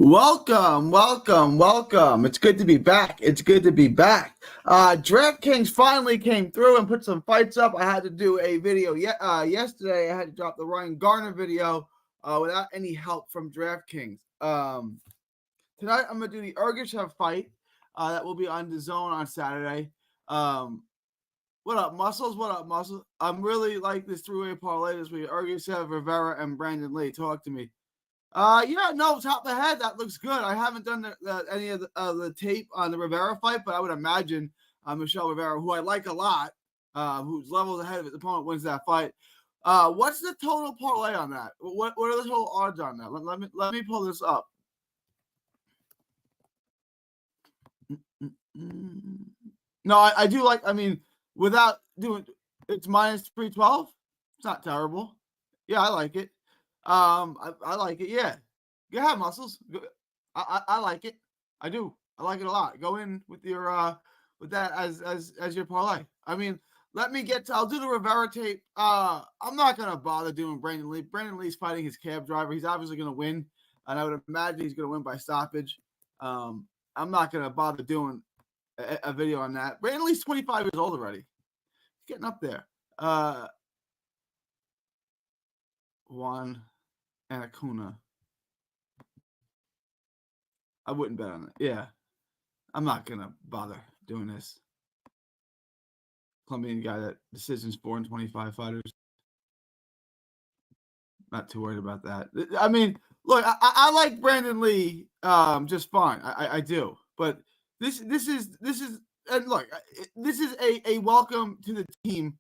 Welcome, welcome, welcome. It's good to be back. It's good to be back. DraftKings finally came through and put some fights up. I had to do a video yesterday. I had to drop the Ryan Garner video without any help from DraftKings. Tonight I'm going to do the Ergashev fight that will be on DAZN on Saturday. What up, Muscles? What up, Muscles? I'm really like this three-way parlay this week. Ergashev, Rivera, and Brandon Lee. Talk to me. Yeah, no, top of the head, that looks good. I haven't done any of the tape on the Rivera fight, but I would imagine Michel Rivera, who I like a lot, who's levels ahead of his opponent, wins that fight. What's the total parlay on that? What are the total odds on that? Let me pull this up. No, I do like. I mean, without doing, it's minus 312. It's not terrible. Yeah, I like it. I like it. Yeah, go ahead, Muscles. I like it. I do. I like it a lot. Go in with your with that as your parlay. I mean, let me get to. I'll do the Rivera tape. I'm not gonna bother doing Brandon Lee. Brandon Lee's fighting his cab driver. He's obviously gonna win, and I would imagine he's gonna win by stoppage. I'm not gonna bother doing a video on that. Brandon Lee's 25 years old already. He's getting up there. One. And Acuna. I wouldn't bet on it. Yeah. I'm not going to bother doing this. Colombian guy that decisions 4 and 25 fighters. Not too worried about that. I mean, look, I like Brandon Lee just fine. I do. But this is and look, this is a welcome to the team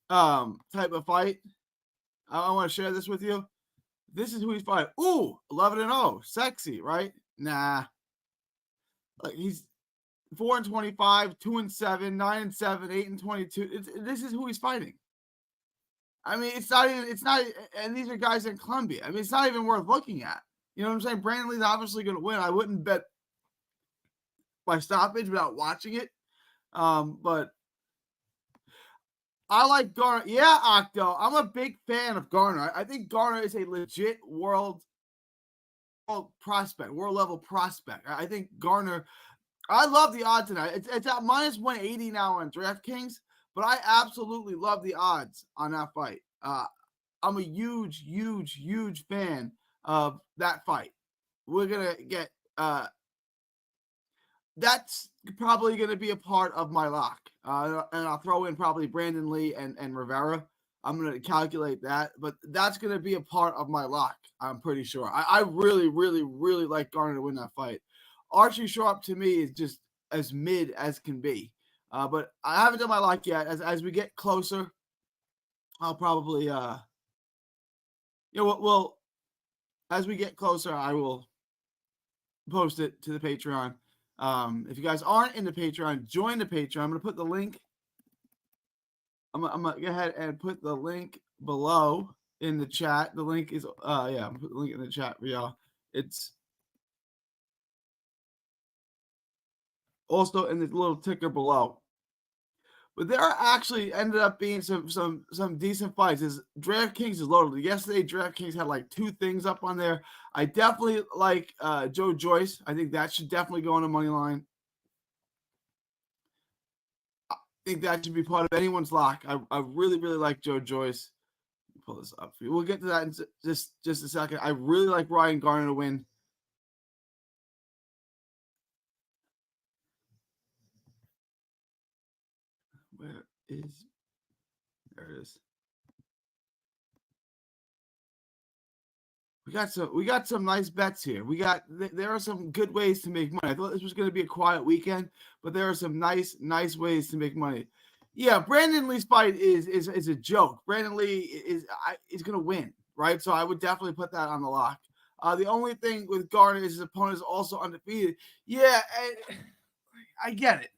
type of fight. I want to share this with you. This is who he's fighting. Ooh, 11-0. Sexy, right? Nah. Like he's 4 and 25, 2 and 7, 9 and 7, 8 and 22. This is who he's fighting. I mean, it's not, and these are guys in Colombia. I mean, it's not even worth looking at. You know what I'm saying? Brandon Lee's obviously going to win. I wouldn't bet by stoppage without watching it. But I like Garner. Yeah, Octo. I'm a big fan of Garner. I think Garner is a legit world prospect, world level prospect. I think Garner. I love the odds tonight. It's at minus 180 now on DraftKings, but I absolutely love the odds on that fight. I'm a huge, huge, huge fan of that fight. We're gonna get. That's probably going to be a part of my lock. And I'll throw in probably Brandon Lee and Rivera. I'm going to calculate that, but that's going to be a part of my lock. I'm pretty sure. I really, really, really like Garner to win that fight. Archie Sharp to me is just as mid as can be. But I haven't done my lock yet. As we get closer, I'll probably, well, as we get closer, I will post it to the Patreon. If you guys aren't in the Patreon, join the Patreon. I'm going to put the link. I'm going to go ahead and put the link below in the chat. The link is, I'm going to put the link in the chat for y'all. It's also in the little ticker below. But there actually ended up being some decent fights. DraftKings is loaded. Yesterday, DraftKings had like 2 things up on there. I definitely like Joe Joyce. I think that should definitely go on the money line. I think that should be part of anyone's lock. I really, really like Joe Joyce. Pull this up for you. We'll get to that in just a second. I really like Ryan Garner to win. Where is? There it is. We got some nice bets here. There are some good ways to make money. I thought this was going to be a quiet weekend, but there are some nice ways to make money. Yeah, Brandon Lee's fight is a joke. Brandon Lee is going to win, right? So I would definitely put that on the lock. The only thing with Garner is his opponent is also undefeated. Yeah, I get it.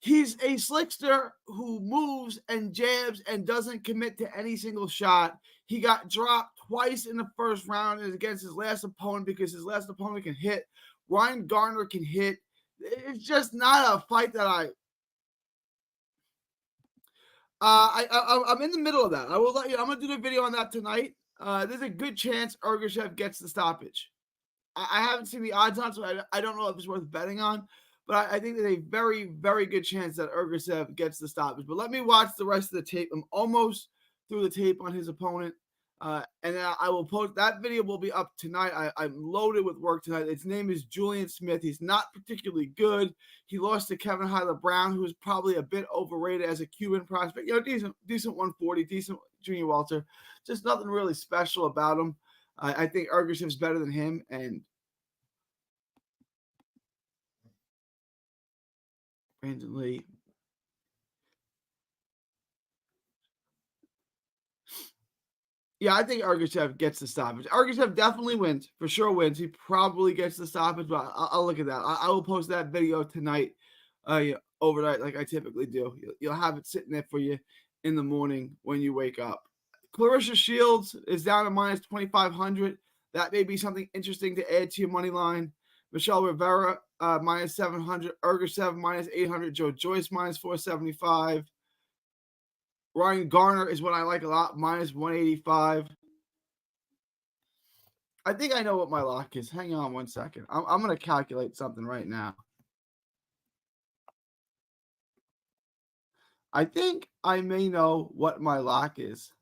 He's a slickster who moves and jabs and doesn't commit to any single shot. He got dropped twice in the first round against his last opponent because his last opponent can hit. Ryan Garner can hit. It's just not a fight that I'm in the middle of that. I will let you. I'm gonna do the video on that tonight. There's a good chance Ergashev gets the stoppage. I haven't seen the odds on, so I don't know if it's worth betting on. But I think there's a very, very good chance that Ergasev gets the stoppage. But let me watch the rest of the tape. I'm almost through the tape on his opponent. And then I will post that video. Will be up tonight. I'm loaded with work tonight. His name is Julian Smith. He's not particularly good. He lost to Kevin Hyler Brown, who is probably a bit overrated as a Cuban prospect. Decent 140, decent junior welter. Just nothing really special about him. I think Ergasev's better than him, and Brandon Lee. Yeah, I think Ergasev gets the stoppage. Ergasev definitely wins. For sure wins. He probably gets the stoppage, but I'll look at that. I will post that video tonight, overnight, like I typically do. You'll have it sitting there for you in the morning when you wake up. Clarissa Shields is down to minus 2,500. That may be something interesting to add to your money line. Michelle Rivera, minus 700. Ergasev, minus 800. Joe Joyce, minus 475. Ryan Garner is what I like a lot, minus 185. I think I know what my lock is. Hang on one second. I'm going to calculate something right now. I think I may know what my lock is.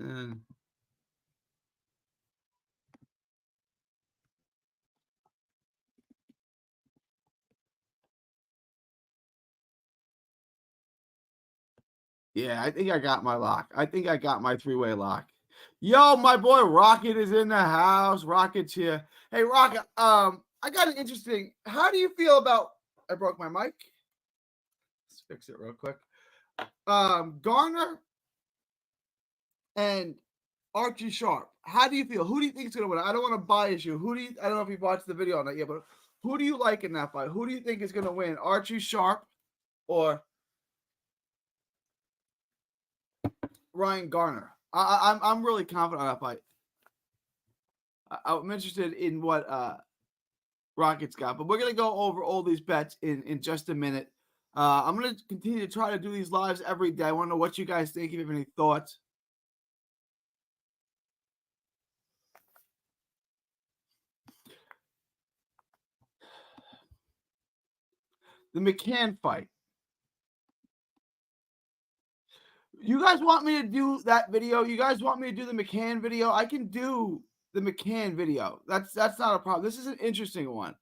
And yeah, I think I got my lock. I think I got my three-way lock. Yo, my boy Rocket is in the house. Rocket's here. Hey, Rocket, I got an interesting. How do you feel about? I broke my mic. Let's fix it real quick. Garner and Archie Sharp. How do you feel? Who do you think is going to win? I don't want to bias you. I don't know if you watched the video on that yet, but who do you like in that fight? Who do you think is going to win? Archie Sharp or Ryan Garner? I'm really confident on that fight. I'm interested in what Rockets got, but we're going to go over all these bets in just a minute. I'm going to continue to try to do these lives every day. I want to know what you guys think. If you have any thoughts. The McCann fight. You guys want me to do that video? You guys want me to do the McCann video? I can do the McCann video. That's not a problem. This is an interesting one.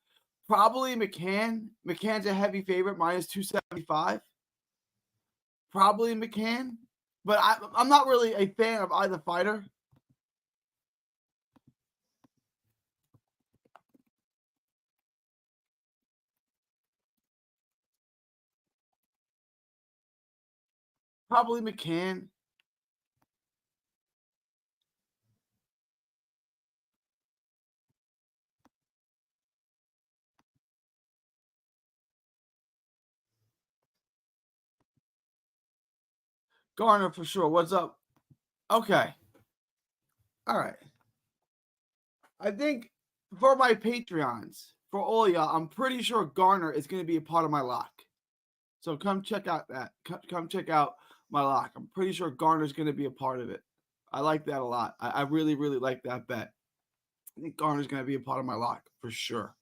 Probably McCann. McCann's a heavy favorite, minus 275. Probably McCann. But I'm not really a fan of either fighter. Probably McCann. Garner for sure. What's up? Okay. All right. I think for my Patreons, for all y'all, I'm pretty sure Garner is going to be a part of my lock. So come check out that. Come check out my lock. I'm pretty sure Garner's going to be a part of it. I like that a lot. I really, really like that bet. I think Garner's going to be a part of my lock for sure.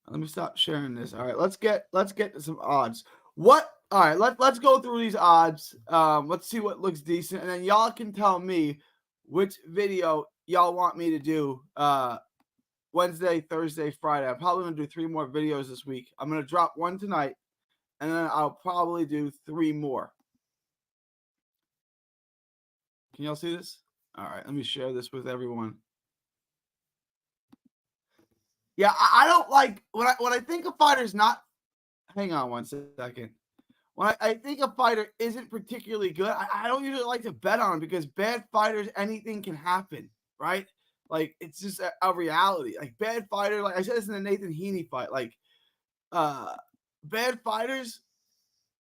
Let me stop sharing this. All right, let's get to some odds. All right, let's go through these odds. Let's see what looks decent, and then y'all can tell me which video y'all want me to do. Wednesday, Thursday, Friday. I'm probably gonna do 3 more videos this week. I'm gonna drop one tonight, and then I'll probably do 3 more. Can y'all see this? All right, let me share this with everyone. Yeah, I don't like when I think a fighter's not. Hang on one second. When I think a fighter isn't particularly good, I don't usually like to bet on him because bad fighters, anything can happen, right? Like it's just a reality. Like bad fighter, like I said this in the Nathan Heaney fight, like bad fighters,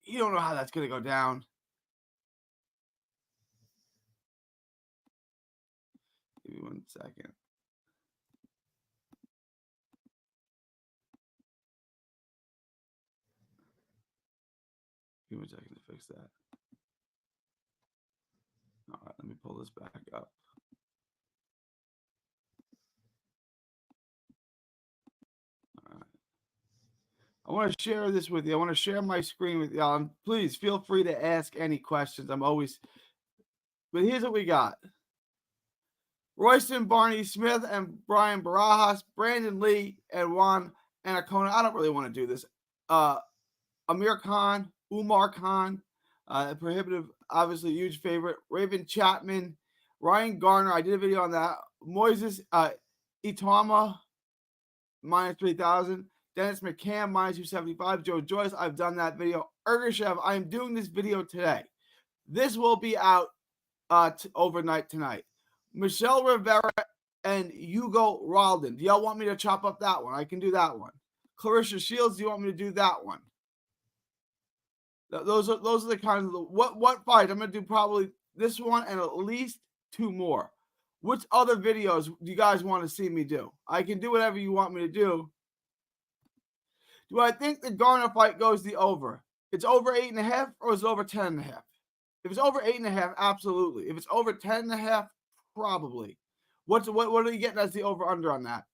you don't know how that's gonna go down. Give me 1 second. Give me a second to fix that. All right, let me pull this back up. All right. I want to share this with you. I want to share my screen with y'all. Please feel free to ask any questions. I'm always. But here's what we got. Royston, Barney Smith, and Brian Barajas, Brandon Lee, and Juan Anacona. I don't really want to do this. Amir Khan, Umar Khan, prohibitive, obviously huge favorite. Raven Chapman, Ryan Garner. I did a video on that. Moises Itama, minus 3,000. Dennis McCann, minus 275. Joe Joyce, I've done that video. Ergashev, I am doing this video today. This will be out overnight tonight. Michelle Rivera and Hugo Ralden. Do y'all want me to chop up that one? I can do that one. Clarissa Shields, do you want me to do that one? Those are the kinds of what fight I'm gonna do. Probably this one and at least 2 more. Which other videos do you guys want to see me do? I can do whatever you want me to do. Do I think the Garner fight goes the over? It's over 8.5 or is it over 10.5? If it's over 8.5, absolutely. If it's over 10.5, probably. What are you getting as the over under on that?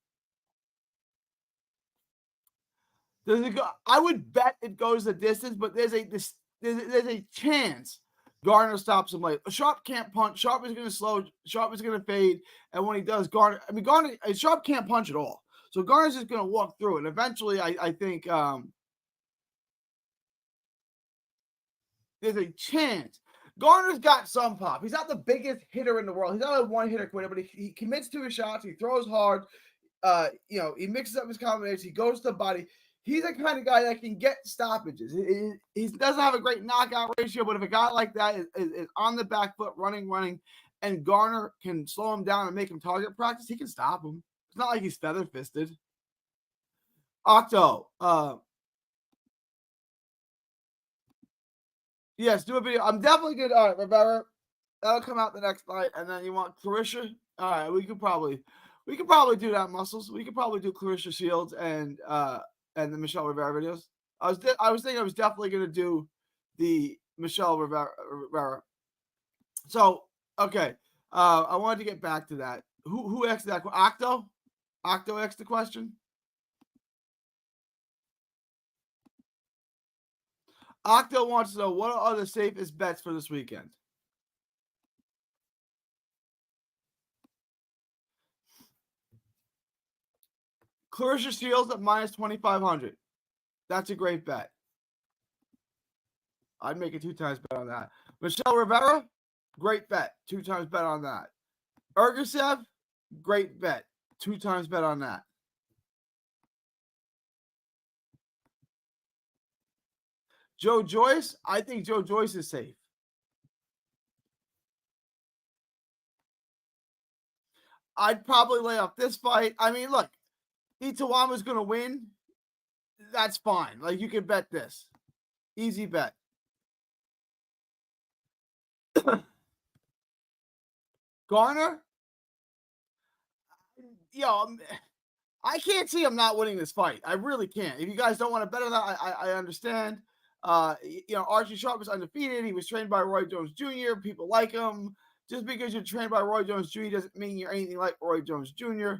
Does it go? I would bet it goes the distance, but there's a chance Garner stops him late. Sharp can't punch. Sharp is going to slow. Sharp is going to fade, and when he does, Garner. Sharp can't punch at all. So Garner's just going to walk through it. Eventually, I think there's a chance. Garner's got some pop. He's not the biggest hitter in the world. He's not a one-hitter quitter, but he commits to his shots. He throws hard. He mixes up his combinations. He goes to the body. He's the kind of guy that can get stoppages. He doesn't have a great knockout ratio, but if a guy like that is on the back foot, running, and Garner can slow him down and make him target practice, he can stop him. It's not like he's feather-fisted. Octo. Yes, do a video. I'm definitely good. All right, Rivera. That'll come out the next night. And then you want Clarissa? All right, we could probably do that, Muscles. We could probably do Clarissa Shields and the Michelle Rivera videos. I was thinking I was definitely going to do the Michelle Rivera. So, okay. I wanted to get back to that. Who asked that? Octo? Octo asked the question. Octo wants to know, what are the safest bets for this weekend? Clarissa Shields at minus 2,500. That's a great bet. I'd make a 2 times bet on that. Michelle Rivera, great bet. 2 times bet on that. Ergasev, great bet. 2 times bet on that. Joe Joyce, I think Joe Joyce is safe. I'd probably lay off this fight. I mean, look, Itawama's going to win. That's fine. Like, you can bet this. Easy bet. Garner? I can't see him not winning this fight. I really can't. If you guys don't want to bet on that, I understand. Archie Sharp is undefeated. He was trained by Roy Jones Jr. People like him. Just because you're trained by Roy Jones Jr. doesn't mean you're anything like Roy Jones Jr.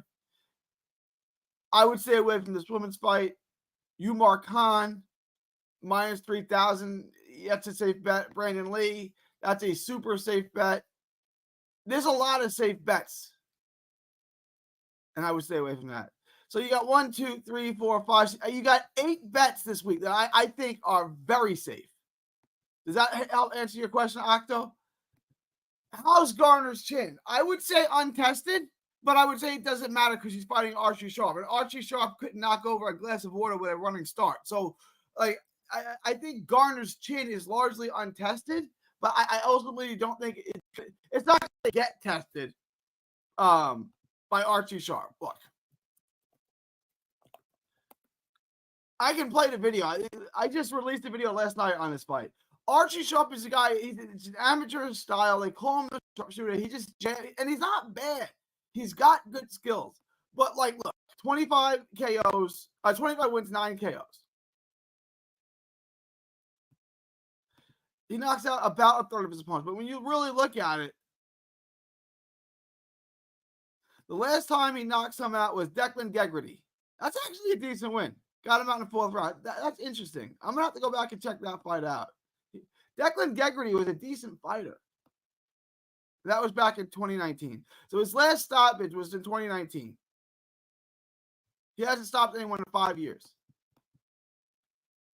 I would stay away from this women's fight. Umar Khan, minus 3,000. That's a safe bet. Brandon Lee, that's a super safe bet. There's a lot of safe bets, and I would stay away from that. So you got 1, 2, 3, 4, 5. You got 8 bets this week that I think are very safe. Does that help answer your question, Octo? How's Garner's chin? I would say untested, but I would say it doesn't matter because he's fighting Archie Sharp. And Archie Sharp couldn't knock over a glass of water with a running start. So, I think Garner's chin is largely untested, but I ultimately don't think it's not going to get tested by Archie Sharp. Look. I can play the video. I just released a video last night on this fight. Archie Sharp is a guy, it's an amateur style. They call him the sharpshooter. And he's not bad. He's got good skills. But, like, look, 25 KOs, 25 wins, 9 KOs. He knocks out about a third of his opponents. But when you really look at it, the last time he knocked someone out was Declan Ghegarty. That's actually a decent win. Got him out in the fourth round. That's interesting. I'm going to have to go back and check that fight out. Declan Ghegarty was a decent fighter. That was back in 2019. So his last stoppage was in 2019. He hasn't stopped anyone in 5 years.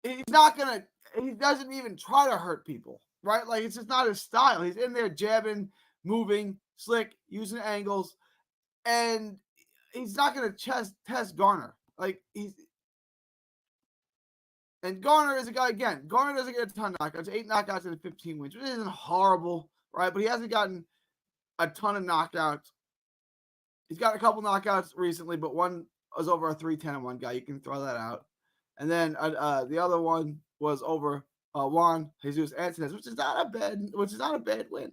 He doesn't even try to hurt people, right? Like, it's just not his style. He's in there jabbing, moving, slick, using angles, and he's not going to test Garner. And Garner is a guy, again, Garner doesn't get a ton of knockouts, 8 knockouts and 15 wins, which isn't horrible, right? But he hasn't gotten a ton of knockouts. He's got a couple knockouts recently, but one was over a 3-10-1 guy. You can throw that out. And then the other one was over Juan Jesus Antunes, which is not a bad win.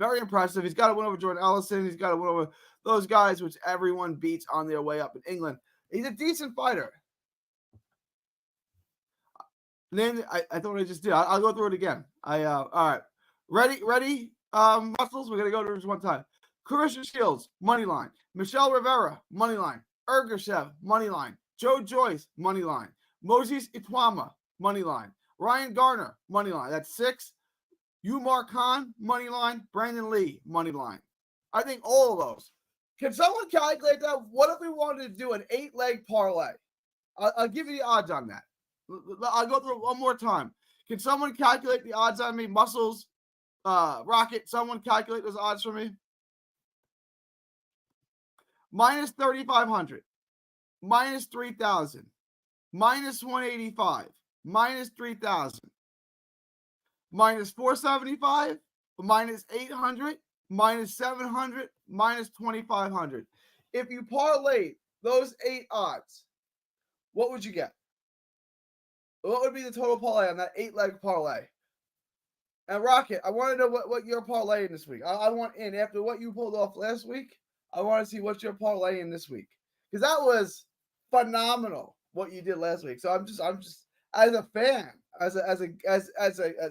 Very impressive. He's got a win over Jordan Ellison. He's got a win over those guys, which everyone beats on their way up in England. He's a decent fighter. Then I thought I just did. I'll go through it again. All right. Ready? Muscles. We're gonna go through this one time. Clarissa Shields, money line. Michelle Rivera, money line. Ergashev, money line. Joe Joyce, money line. Moses Itwama, money line. Ryan Garner, money line. That's 6. Umar Khan, money line. Brandon Lee, money line. I think all of those. Can someone calculate that? What if we wanted to do an 8-leg parlay? I'll give you the odds on that. I'll go through it one more time. Can someone calculate the odds on me? Muscles, Rocket, someone calculate those odds for me? Minus 3,500. Minus 3,000. Minus 185. Minus 3,000. Minus 475. Minus 800. Minus 700. Minus 2,500. If you parlay those 8 odds, what would you get? What would be the total parlay on that 8-leg parlay? And Rocket, I want to know what you're parlaying this week. I want in after what you pulled off last week. I want to see what you're parlaying this week, because that was phenomenal what you did last week. So I'm just as a fan, as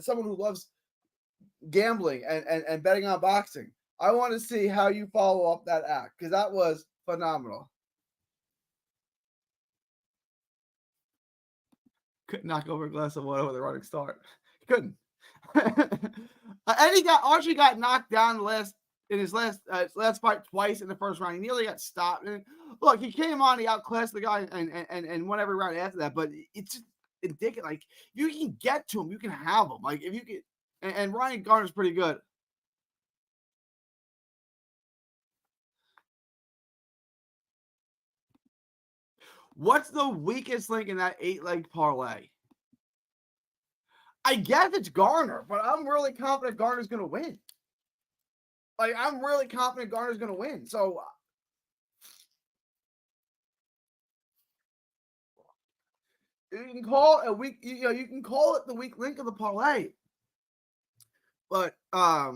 someone who loves gambling and betting on boxing, I want to see how you follow up that act, because that was phenomenal. Couldn't knock over a glass of water with a running start. He couldn't. And Archie got knocked down in his last fight twice in the first round. He nearly got stopped. And look, he came on, he outclassed the guy and won every round after that. But it's just indicative. Like, if you can get to him, you can have him. Like, if you can, and Ryan Garner's pretty good. What's the weakest link in that 8-leg parlay? I guess it's Garner, but I'm really confident Garner's going to win. Like, I'm really confident Garner's going to win. So you can call it a weak, you can call it the weak link of the parlay. But I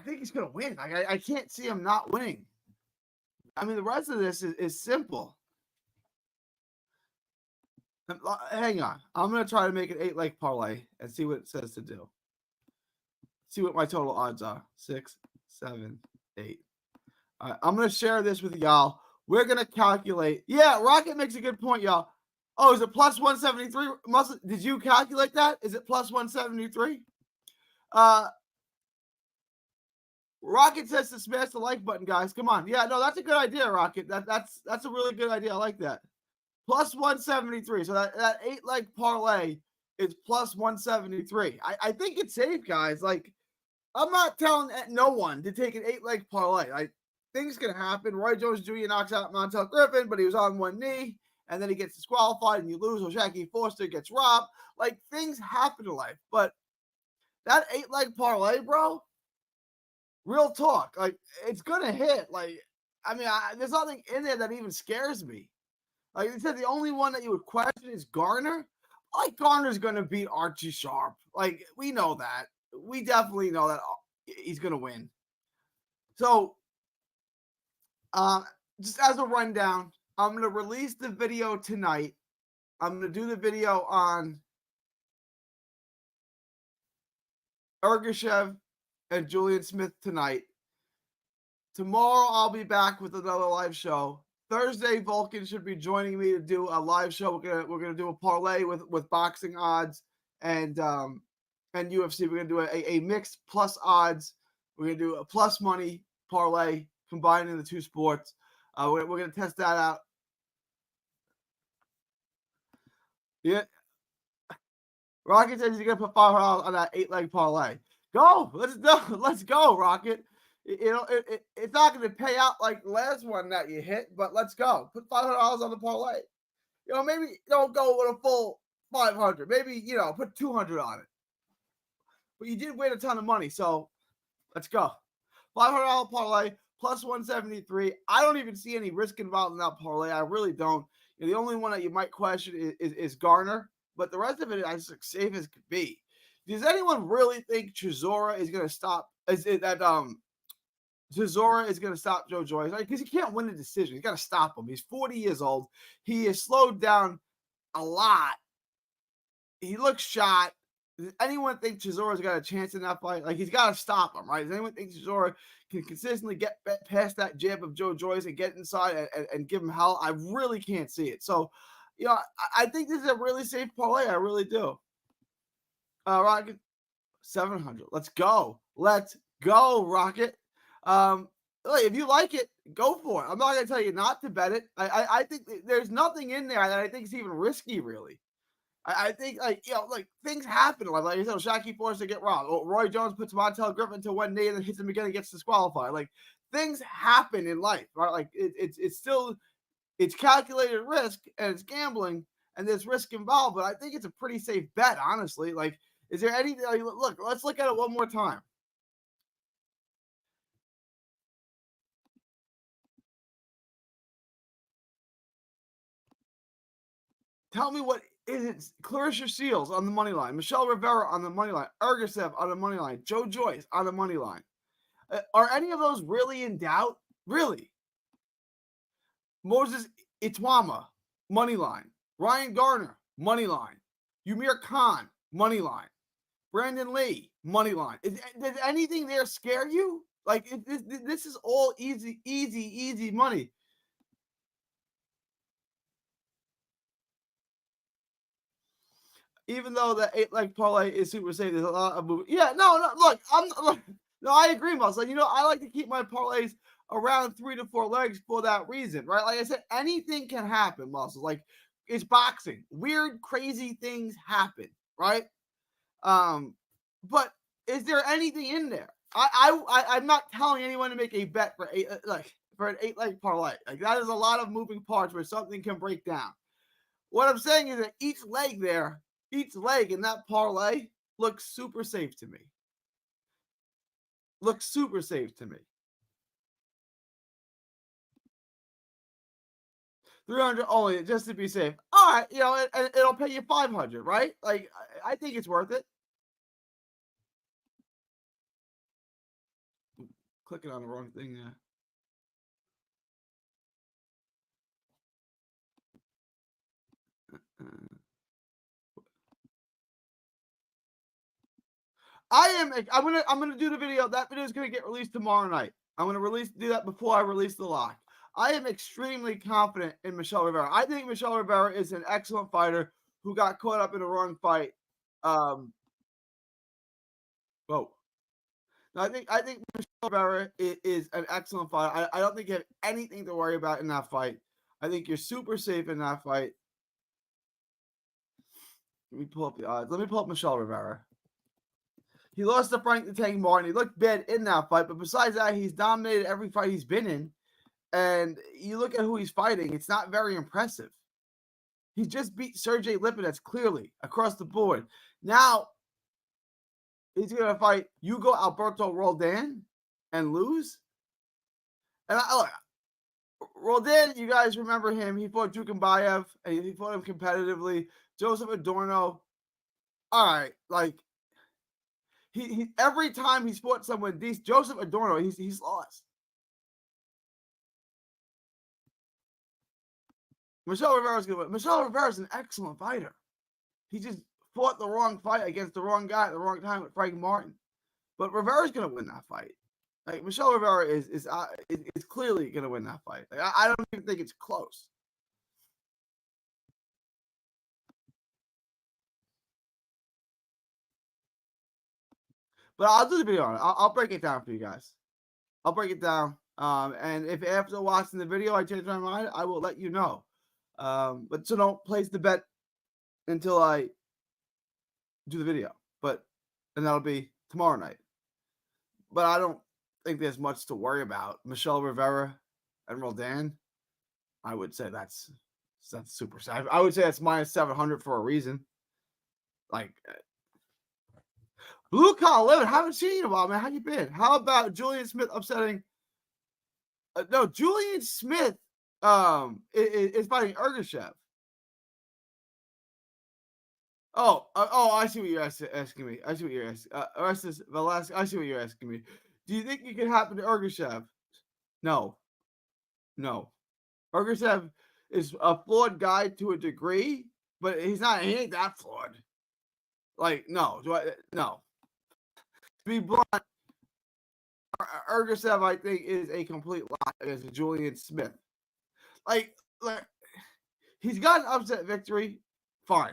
think he's going to win. Like, I can't see him not winning. I mean, the rest of this is simple. Hang on. I'm going to try to make an 8-leg parlay and see what it says to do. See what my total odds are. 6, 7, 8. All right, I'm going to share this with y'all. We're going to calculate. Yeah, Rocket makes a good point, y'all. Oh, is it plus 173? Did you calculate that? Is it plus 173? Rocket says to smash the like button, guys. Come on. Yeah, no, that's a good idea, Rocket. That's a really good idea. I like that. Plus 173. So that 8-leg parlay is plus 173. I think it's safe, guys. Like, I'm not telling no one to take an 8-leg parlay. Like, things can happen. Roy Jones Jr. knocks out Montel Griffin, but he was on one knee, and then he gets disqualified, and you lose. Or Jackie Foster gets robbed. Like, things happen in life. But that 8-leg parlay, bro, real talk. Like, it's gonna hit. Like, I mean, there's nothing in there that even scares me. Like they said, the only one that you would question is Garner. Like, Garner's going to beat Archie Sharp. Like, we know that. We definitely know that he's going to win. So Uh, just as a rundown, I'm gonna release the video tonight. I'm gonna do the video on Ergashev and Julian Smith tonight. Tomorrow I'll be back with another live show. Thursday, Vulcan should be joining me to do a live show. We're gonna do a parlay with boxing odds and UFC. We're gonna do a mixed plus odds. We're gonna do a plus money parlay combining the two sports. We're gonna test that out. Yeah, Rocket says he's gonna put $500 on that 8-leg parlay. Go, let's go, Rocket. It's not going to pay out like the last one that you hit, but let's go. Put $500 on the parlay. Maybe don't go with a full 500. Maybe put 200 on it. But you did win a ton of money, so let's go. $500 parlay plus 173. I don't even see any risk involved in that parlay. I really don't. The only one that you might question is Garner, but the rest of it is safe as could be. Does anyone really think Chisora is going to stop? Chisora is going to stop Joe Joyce, right? Because he can't win a decision. He's got to stop him. He's 40 years old. He has slowed down a lot. He looks shot. Does anyone think Chisora's got a chance in that fight? Like, he's got to stop him, right? Does anyone think Chisora can consistently get past that jab of Joe Joyce and get inside and give him hell? I really can't see it. So, I think this is a really safe parlay. I really do. Rocket, 700. Let's go. Let's go, Rocket. If you like it, go for it. I'm not going to tell you not to bet it. I think there's nothing in there that I think is even risky, really. I think, things happen. Like you said, Shaq forced to get robbed. Roy Jones puts Montel Griffin to one knee and then hits him again and gets disqualified. Like, things happen in life, right? Like, it's calculated risk and it's gambling and there's risk involved, but I think it's a pretty safe bet, honestly. Like, is there anything? Look, let's look at it one more time. Tell me what is it? Clarissa Shields on the money line, Michelle Rivera on the money line, Ergasev on the money line, Joe Joyce on the money line. Are any of those really in doubt? Really? Moses Itwama, money line. Ryan Garner, money line. Umir Khan, money line. Brandon Lee, money line. Does anything there scare you? Like, this is all easy money. Even though the 8-leg parlay is super safe, there's a lot of movement. Yeah, no, look, no, I agree, Muscle. I like to keep my parlays around 3 to 4 legs for that reason, right? Like I said, anything can happen, Muscle. Like, it's boxing. Weird, crazy things happen, right? But is there anything in there? I'm not telling anyone to make a bet for an 8-leg parlay. Like, that is a lot of moving parts where something can break down. What I'm saying is that each leg in that parlay looks super safe to me. Looks super safe to me. 300 only just to be safe. All right, it'll pay you 500, right? Like, I think it's worth it. Clicking on the wrong thing there. I'm gonna do the video. That video is gonna get released tomorrow night. I'm gonna do that before I release the lock. I am extremely confident in Michelle Rivera. I think Michelle Rivera is an excellent fighter who got caught up in the wrong fight. Whoa. I think Michelle Rivera is an excellent fighter. I don't think you have anything to worry about in that fight. I think you're super safe in that fight. Let me pull up the odds. Let me pull up Michelle Rivera. He lost to Frank the Tank Martin. He looked bad in that fight, but besides that, he's dominated every fight he's been in. And you look at who he's fighting, it's not very impressive. He just beat Sergey Lipinets clearly across the board. Now, he's going to fight Hugo Alberto Roldan and lose. And Roldan, you guys remember him. He fought Jukenbayev, and he fought him competitively. Joseph Adorno. All right, like, he every time he's fought someone, Joseph Adorno, he's lost. Michel Rivera's going to win. Michel Rivera's an excellent fighter. He just fought the wrong fight against the wrong guy at the wrong time with Frank Martin. But Rivera's going to win that fight. Like, Michel Rivera is clearly going to win that fight. Like, I don't even think it's close. But I'll do the video on it. I'll break it down for you guys. I'll break it down. And if after watching the video I change my mind, I will let you know. But so don't place the bet until I do the video. And that'll be tomorrow night. But I don't think there's much to worry about. Michel Rivera and Roldan, I would say that's super sad. I would say that's minus 700 for a reason. Like, Blue Collar Living, haven't seen you in a while, man. How you been? How about Julian Smith upsetting? No, Julian Smith is fighting Ergashev. Oh, I see what you're asking me. I see what you're asking. Orestes Velasquez, I see what you're asking me. Do you think it could happen to Ergashev? No. Ergashev is a flawed guy to a degree, but he ain't that flawed. Like, no. No. To be blunt, Ergashev, I think, is a complete lot against Julian Smith. Like, he's got an upset victory. Fine.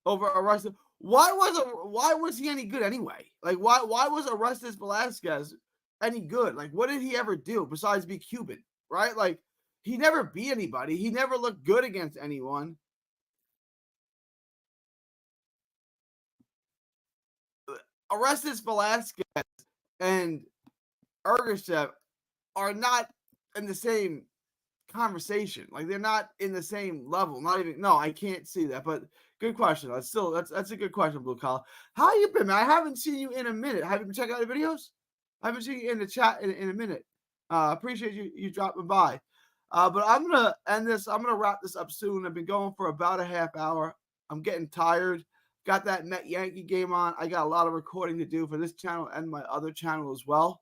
Over Orestes. Why was he any good anyway? Like, why was Orestes Velasquez any good? Like, what did he ever do besides be Cuban, right? Like, he never beat anybody. He never looked good against anyone. Orestes Velasquez and Ergashev are not in the same conversation. Like, they're not in the same level. Not even. No, I can't see that. But good question. That's a good question, Blue Collar. How you been, man? I haven't seen you in a minute. Have you been checking out the videos? I haven't seen you in the chat in a minute. Appreciate you dropping by. But I'm gonna end this. I'm gonna wrap this up soon. I've been going for about a half hour. I'm getting tired. Got that Met Yankee game on. I got a lot of recording to do for this channel and my other channel as well.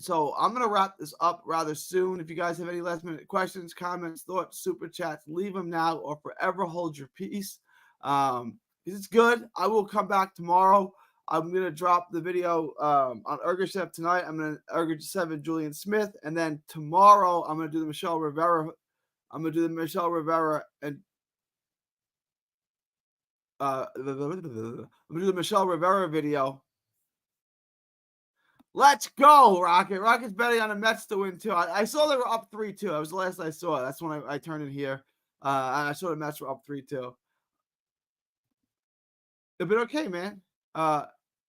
So I'm going to wrap this up rather soon. If you guys have any last minute questions, comments, thoughts, super chats, leave them now or forever hold your peace. It's good. I will come back tomorrow. I'm going to drop the video on Ergashev tonight. I'm going to Ergashev and Julian Smith. And then tomorrow I'm going to do the Michel Rivera. I'm going to do the Michel Rivera and I'm going to do the Michel Rivera video. Let's go, Rocket. Rocket's betting on the Mets to win, too. I saw they were up 3-2. That was the last I saw. That's when I turned in here. I saw the Mets were up 3-2. They've been okay, man.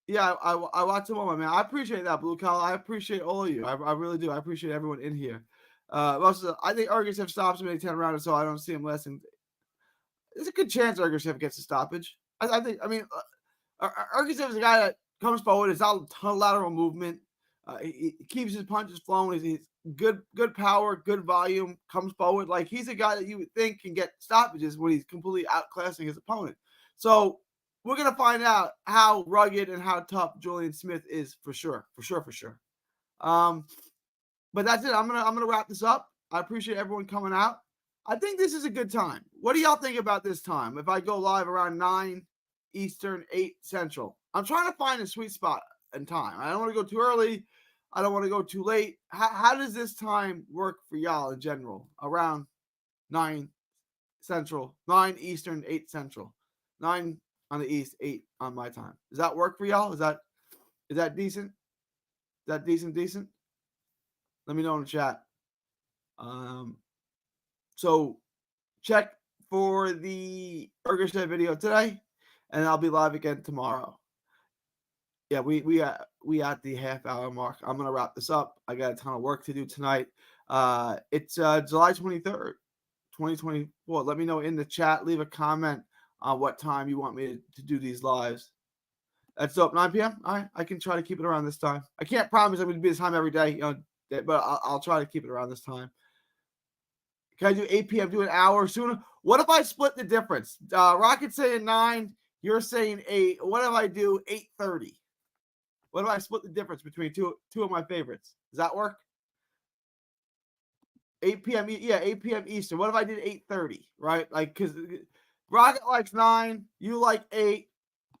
Yeah, I watched them all, man. I appreciate that, Blue Collar. I appreciate all of you. I really do. I appreciate everyone in here. Also, I think Ergashev stops him in 10 rounds, so I don't see him lasting. There's a good chance Ergashev gets a stoppage. Ergashev is a guy that comes forward. It's not a ton of lateral movement. He keeps his punches flowing. He's good power, good volume, comes forward. Like, he's a guy that you would think can get stoppages when he's completely outclassing his opponent. So we're going to find out how rugged and how tough Julian Smith is for sure. But that's it. I'm gonna wrap this up. I appreciate everyone coming out. I think this is a good time. What do y'all think about this time? If I go live around 9 Eastern, 8 Central. I'm trying to find a sweet spot in time. I don't want to go too early. I don't want to go too late. How does this time work for y'all in general? Around 9 Central, 9 Eastern, 8 Central. 9 on the East, 8 on my time. Does that work for y'all? Is that decent? Is that decent? Let me know in the chat. So check for the Ergashev video today, and I'll be live again tomorrow. Yeah, we at the half hour mark. I'm gonna wrap this up. I got a ton of work to do tonight. It's July 23rd, 2024. Let me know in the chat. Leave a comment on what time you want me to do these lives. That's up 9 p.m. All right, I can try to keep it around this time. I can't promise I'm going to be this time every day, but I'll try to keep it around this time. Can I do 8 p.m.? Do an hour sooner? What if I split the difference? Rocket's saying 9. You're saying 8. What if I do 8:30? What if I split the difference between two of my favorites? Does that work? 8 p.m. Yeah, 8 p.m. Eastern. What if I did 8:30? Right? Like, because Rocket likes 9, you like 8.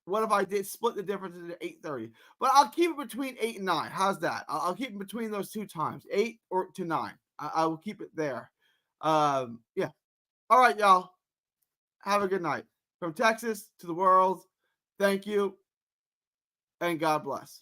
What if I did split the difference into 8:30? But I'll keep it between 8 and 9. How's that? I'll keep it between those two times, 8 or to 9. I will keep it there. Yeah. All right, y'all. Have a good night. From Texas to the world, thank you, and God bless.